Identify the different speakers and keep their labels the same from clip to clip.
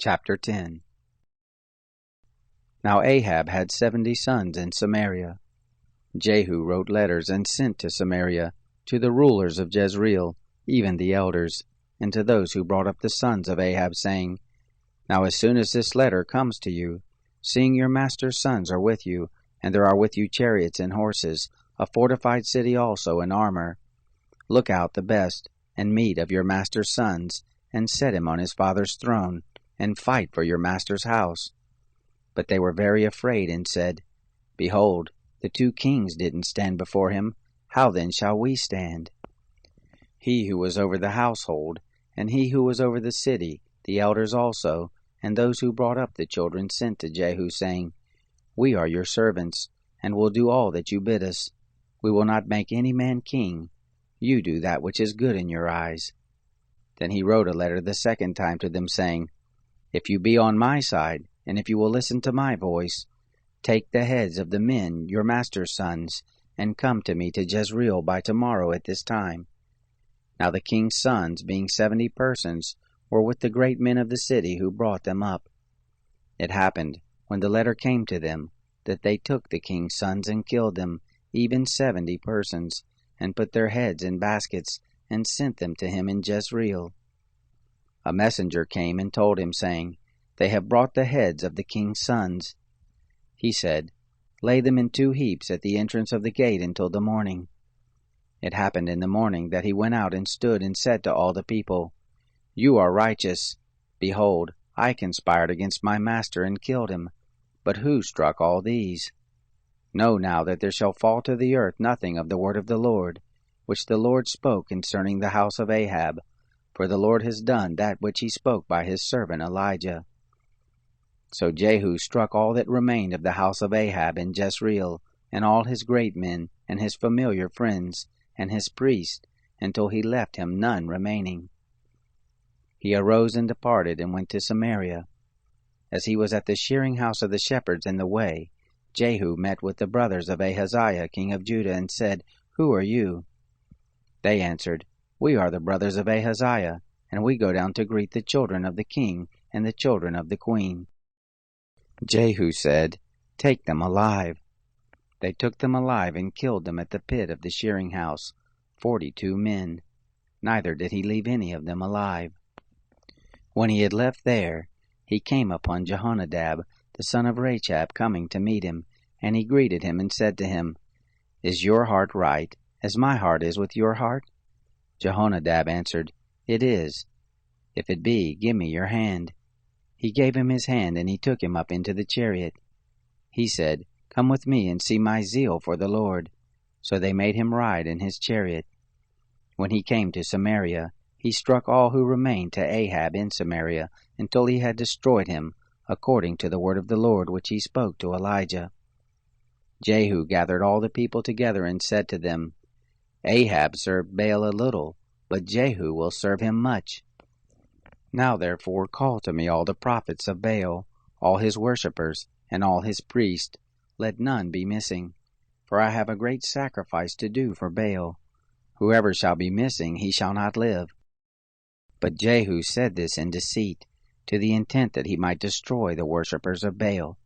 Speaker 1: Chapter 10. Now Ahab had 70 sons in Samaria. Jehu wrote letters and sent to Samaria, to the rulers of Jezreel, even the elders, and to those who brought up the sons of Ahab, saying, Now as soon as this letter comes to you, seeing your master's sons are with you, and there are with you chariots and horses, a fortified city also and armor, look out the best, and meet of your master's sons, and set him on his father's throne, and fight for your master's house. But they were very afraid, and said, Behold, the 2 kings didn't stand before him, how then shall we stand? He who was over the household, and he who was over the city, the elders also, and those who brought up the children, sent to Jehu, saying, We are your servants, and will do all that you bid us. We will not make any man king. You do that which is good in your eyes. Then he wrote a letter the second time to them, saying, If you be on my side, and if you will listen to my voice, take the heads of the men, your master's sons, and come to me to Jezreel by tomorrow at this time. Now the king's sons, being 70 persons, were with the great men of the city who brought them up. It happened, when the letter came to them, that they took the king's sons and killed them, even 70 persons, and put their heads in baskets, and sent them to him in Jezreel. A messenger came and told him, saying, They have brought the heads of the king's sons. He said, Lay them in 2 heaps at the entrance of the gate until the morning. It happened in the morning that he went out and stood and said to all the people, You are righteous. Behold, I conspired against my master and killed him. But who struck all these? Know now that there shall fall to the earth nothing of the word of the Lord, which the Lord spoke concerning the house of Ahab, for the Lord has done that which he spoke by his servant Elijah. So Jehu struck all that remained of the house of Ahab in Jezreel, and all his great men, and his familiar friends, and his priests, until he left him none remaining. He arose and departed, and went to Samaria. As he was at the shearing house of the shepherds in the way, Jehu met with the brothers of Ahaziah king of Judah, and said, Who are you? They answered, We are the brothers of Ahaziah, and we go down to greet the children of the king and the children of the queen. Jehu said, Take them alive. They took them alive and killed them at the pit of the shearing house, 42 men. Neither did he leave any of them alive. When he had left there, he came upon Jehonadab, the son of Rechab, coming to meet him, and he greeted him and said to him, Is your heart right, as my heart is with your heart? Jehonadab answered, It is. If it be, give me your hand. He gave him his hand, and he took him up into the chariot. He said, Come with me and see my zeal for the Lord. So they made him ride in his chariot. When he came to Samaria, he struck all who remained to Ahab in Samaria, until he had destroyed him, according to the word of the Lord which he spoke to Elijah. Jehu gathered all the people together and said to them, Ahab served Baal a little, but Jehu will serve him much. Now therefore call to me all the prophets of Baal, all his worshippers, and all his priests. Let none be missing, for I have a great sacrifice to do for Baal. Whoever shall be missing, he shall not live. But Jehu said this in deceit, to the intent that he might destroy the worshippers of Baal.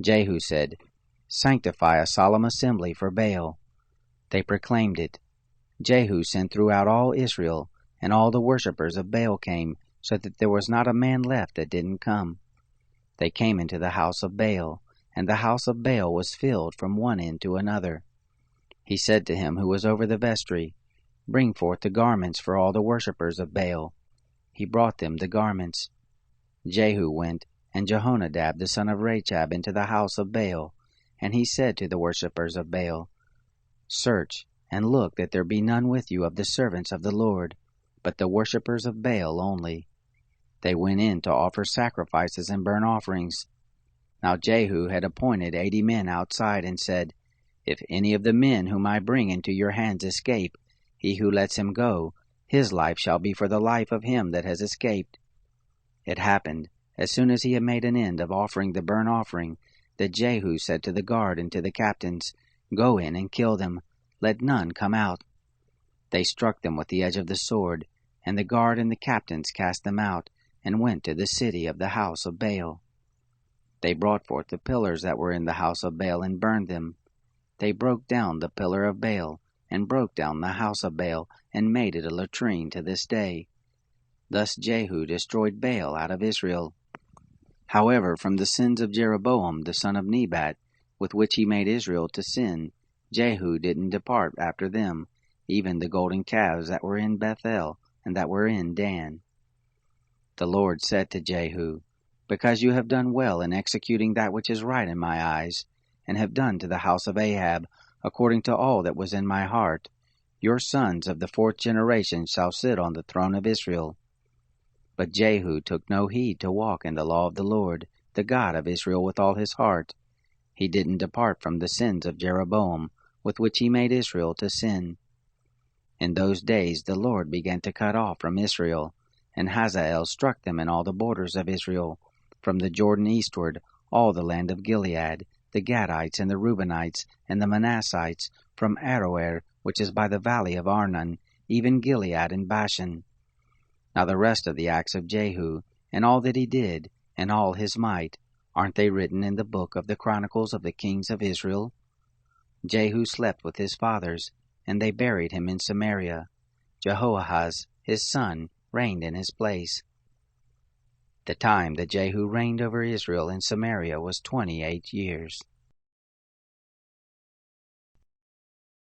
Speaker 1: Jehu said, Sanctify a solemn assembly for Baal. They proclaimed it. Jehu sent throughout all Israel, and all the worshippers of Baal came, so that there was not a man left that didn't come. They came into the house of Baal, and the house of Baal was filled from one end to another. He said to him who was over the vestry, Bring forth the garments for all the worshippers of Baal. He brought them the garments. Jehu went, and Jehonadab the son of Rechab, into the house of Baal, and he said to the worshippers of Baal, Search, and look that there be none with you of the servants of the Lord, but the worshippers of Baal only. They went in to offer sacrifices and burnt offerings. Now Jehu had appointed 80 men outside, and said, If any of the men whom I bring into your hands escape, he who lets him go, his life shall be for the life of him that has escaped. It happened, as soon as he had made an end of offering the burnt offering, that Jehu said to the guard and to the captains, Go in and kill them, let none come out. They struck them with the edge of the sword, and the guard and the captains cast them out, and went to the city of the house of Baal. They brought forth the pillars that were in the house of Baal, and burned them. They broke down the pillar of Baal, and broke down the house of Baal, and made it a latrine to this day. Thus Jehu destroyed Baal out of Israel. However, from the sins of Jeroboam the son of Nebat, with which he made Israel to sin, Jehu didn't depart after them, even the golden calves that were in Bethel, and that were in Dan. The Lord said to Jehu, Because you have done well in executing that which is right in my eyes, and have done to the house of Ahab according to all that was in my heart, your sons of the fourth generation shall sit on the throne of Israel. But Jehu took no heed to walk in the law of the Lord, the God of Israel, with all his heart. He didn't depart from the sins of Jeroboam, with which he made Israel to sin. In those days the Lord began to cut off from Israel, and Hazael struck them in all the borders of Israel, from the Jordan eastward, all the land of Gilead, the Gadites and the Reubenites and the Manassites, from Aroer, which is by the valley of Arnon, even Gilead and Bashan. Now the rest of the acts of Jehu, and all that he did, and all his might, aren't they written in the book of the Chronicles of the kings of Israel? Jehu slept with his fathers, and they buried him in Samaria. Jehoahaz, his son, reigned in his place. The time that Jehu reigned over Israel in Samaria was 28 years.